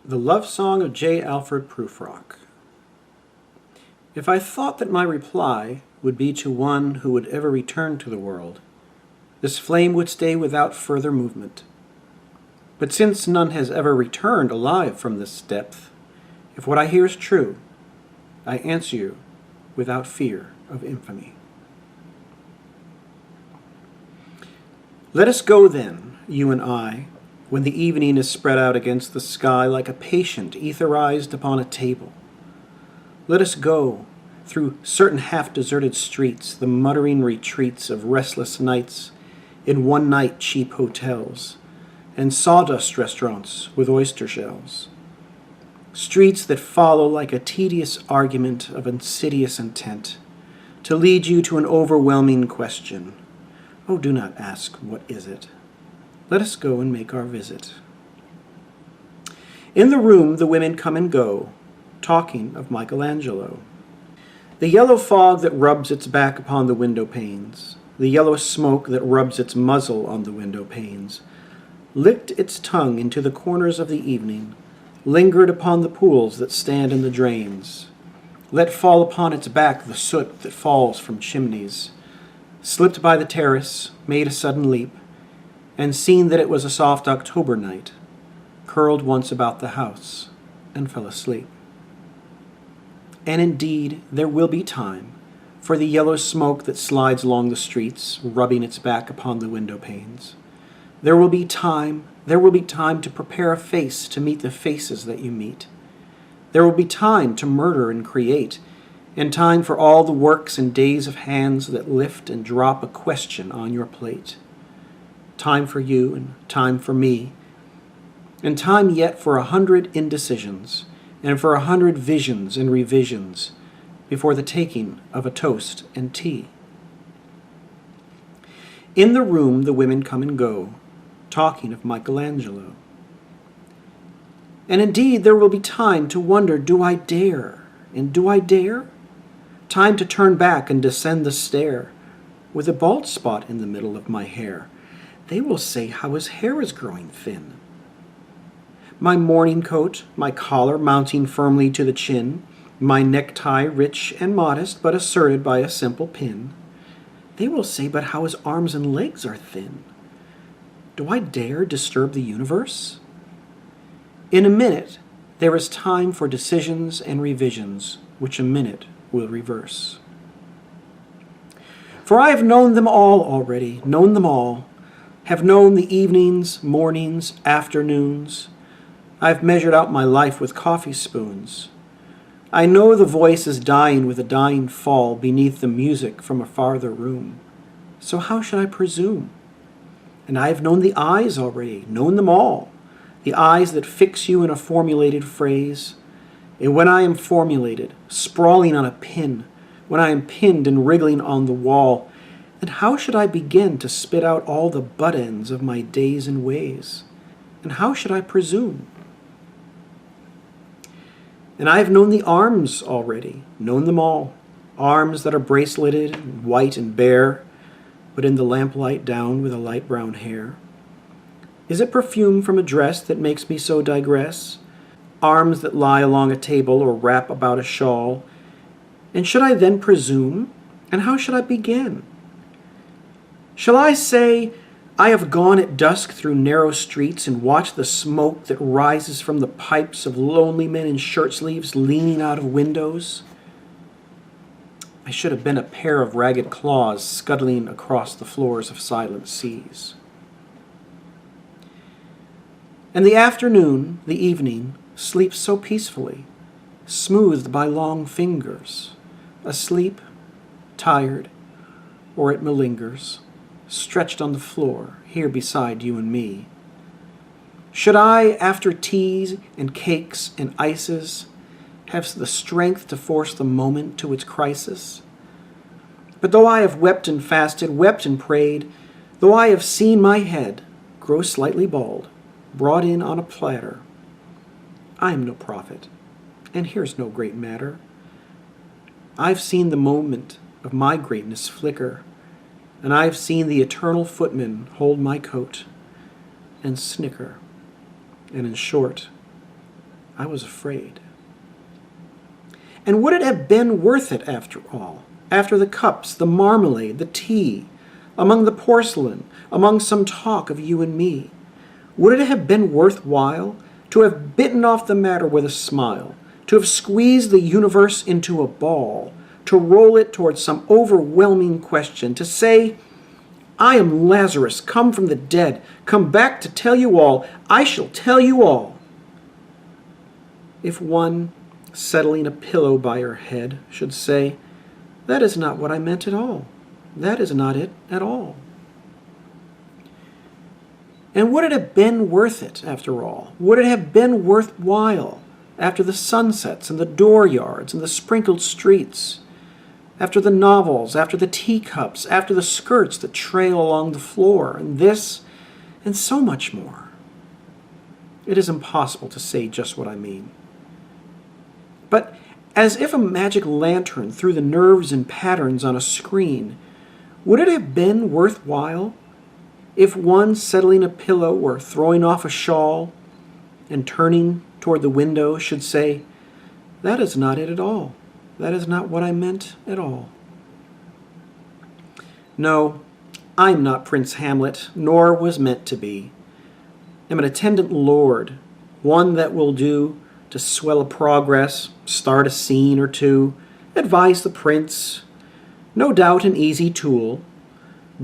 The Love Song of J. Alfred Prufrock. If I thought that my reply would be to one who would ever return to the world, this flame would stay without further movement. But since none has ever returned alive from this depth, if what I hear is true, I answer you without fear of infamy. Let us go then, you and I, when the evening is spread out against the sky like a patient etherized upon a table. Let us go through certain half-deserted streets, the muttering retreats of restless nights in one-night cheap hotels and sawdust restaurants with oyster shells. Streets that follow like a tedious argument of insidious intent to lead you to an overwhelming question. Oh, do not ask, what is it? Let us go and make our visit. In the room the women come and go, talking of Michelangelo. The yellow fog that rubs its back upon the window panes, the yellow smoke that rubs its muzzle on the window panes, licked its tongue into the corners of the evening, lingered upon the pools that stand in the drains, let fall upon its back the soot that falls from chimneys, slipped by the terrace, made a sudden leap, and seen that it was a soft October night, curled once about the house, and fell asleep. And indeed, there will be time for the yellow smoke that slides along the streets, rubbing its back upon the window panes. There will be time to prepare a face to meet the faces that you meet. There will be time to murder and create, and time for all the works and days of hands that lift and drop a question on your plate. Time for you and time for me, and time yet for 100 indecisions and for 100 visions and revisions before the taking of a toast and tea. In the room the women come and go, talking of Michelangelo. And indeed there will be time to wonder, do I dare? And do I dare? Time to turn back and descend the stair with a bald spot in the middle of my hair. They will say how his hair is growing thin. My morning coat, my collar mounting firmly to the chin, my necktie rich and modest, but asserted by a simple pin. They will say but how his arms and legs are thin. Do I dare disturb the universe? In a minute, there is time for decisions and revisions, which a minute will reverse. For I have known them all already, known them all, have known the evenings, mornings, afternoons. I've measured out my life with coffee spoons. I know the voice is dying with a dying fall beneath the music from a farther room. So how should I presume? And I have known the eyes already, known them all, the eyes that fix you in a formulated phrase. And when I am formulated, sprawling on a pin, when I am pinned and wriggling on the wall, then how should I begin to spit out all the butt ends of my days and ways? And how should I presume? And I have known the arms already, known them all, arms that are braceleted, white and bare, but in the lamplight down with a light brown hair. Is it perfume from a dress that makes me so digress? Arms that lie along a table or wrap about a shawl. And should I then presume? And how should I begin? Shall I say, I have gone at dusk through narrow streets and watched the smoke that rises from the pipes of lonely men in shirt sleeves leaning out of windows? I should have been a pair of ragged claws scuttling across the floors of silent seas. And the afternoon, the evening, sleeps so peacefully, smoothed by long fingers, asleep, tired, or it malingers, stretched on the floor, here beside you and me. Should I, after teas and cakes and ices, have the strength to force the moment to its crisis? But though I have wept and fasted, wept and prayed, though I have seen my head grow slightly bald, brought in on a platter, I am no prophet, and here's no great matter. I've seen the moment of my greatness flicker, and I've seen the eternal footman hold my coat and snicker, and in short, I was afraid. And would it have been worth it after all? After the cups, the marmalade, the tea, among the porcelain, among some talk of you and me? Would it have been worthwhile to have bitten off the matter with a smile, to have squeezed the universe into a ball, to roll it towards some overwhelming question, to say, I am Lazarus, come from the dead, come back to tell you all, I shall tell you all? If one, settling a pillow by her head, should say, that is not what I meant at all. That is not it at all. And would it have been worth it, after all? Would it have been worthwhile, after the sunsets and the dooryards and the sprinkled streets, after the novels, after the teacups, after the skirts that trail along the floor, and this, and so much more? It is impossible to say just what I mean. But as if a magic lantern threw the nerves and patterns on a screen, would it have been worthwhile if one settling a pillow or throwing off a shawl and turning toward the window should say, that is not it at all. That is not what I meant at all. No, I'm not Prince Hamlet, nor was meant to be. I'm an attendant lord, one that will do to swell a progress, start a scene or two, advise the prince, no doubt an easy tool,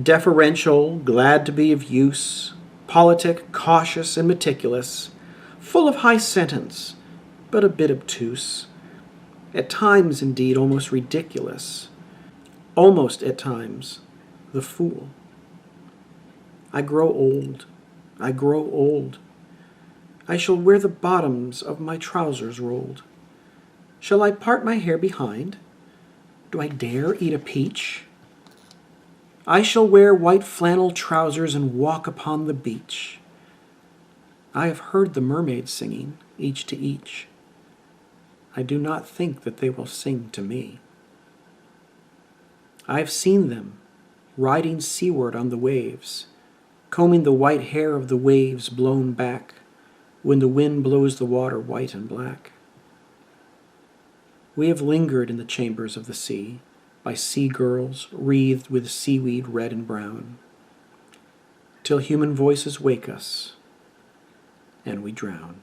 deferential, glad to be of use, politic, cautious, and meticulous, full of high sentence, but a bit obtuse, at times indeed almost ridiculous, almost at times the fool. I grow old, I grow old. I shall wear the bottoms of my trousers rolled. Shall I part my hair behind? Do I dare eat a peach? I shall wear white flannel trousers and walk upon the beach. I have heard the mermaids singing, each to each. I do not think that they will sing to me. I have seen them riding seaward on the waves, combing the white hair of the waves blown back when the wind blows the water white and black. We have lingered in the chambers of the sea, by sea girls wreathed with seaweed red and brown, till human voices wake us, and we drown.